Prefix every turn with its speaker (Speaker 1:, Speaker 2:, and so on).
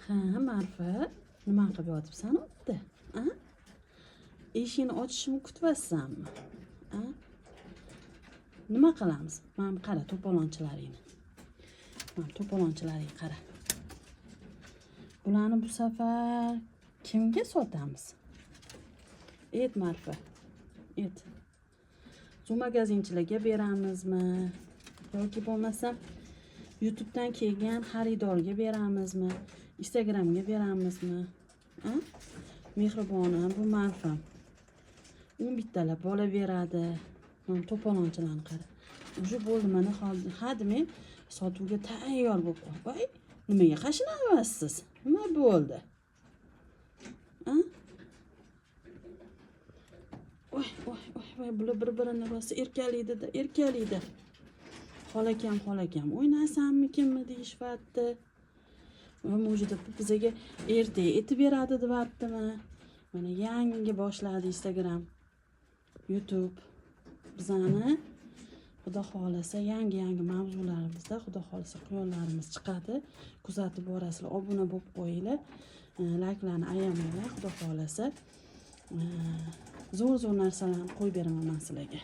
Speaker 1: Ha, Marfa, nima qilib yotibsan o'tda? A? Eshikni ochishimni kutyapsanmi? A? Nima qilamiz? Mana qara to'polonchilaringni. Mana to'polonchilaring qara. Bularni bu safar kimga sotamiz? Et Marfa. Et. Zo'magazinchilarga beramizmi? Yoki bo'lmasa YouTube'dan kelgan xaridorga beramizmi? Instagramga beramizmi? A? Mehribona bu Marfa. 11 talab bola beradi. Mana to'polonchilarni qara. Уже bo'ldi mana hadmi sotuvga tayyor bo'lib qoldi. Voy, nimaga qashinayapsiz? Nima bo'ldi? A? Voy, bular bir-birini rosa erkalaydi. Xolakam, o'ynaysanmikinmi deyishibdi. Va mujida bizga erta etib beradi deyaptimi? Mana yangi boshladi Instagram, YouTube. Bizani Xudo xolasa yangi mavzularimizda Xudo xolasa quyonlarimiz chiqadi. Kuzatib borasizlar, obuna bo'lib qo'yinglar. Layklarni ayamanglar, Xudo xolasa. Zo'r narsalarni qo'yib beraman sizlarga.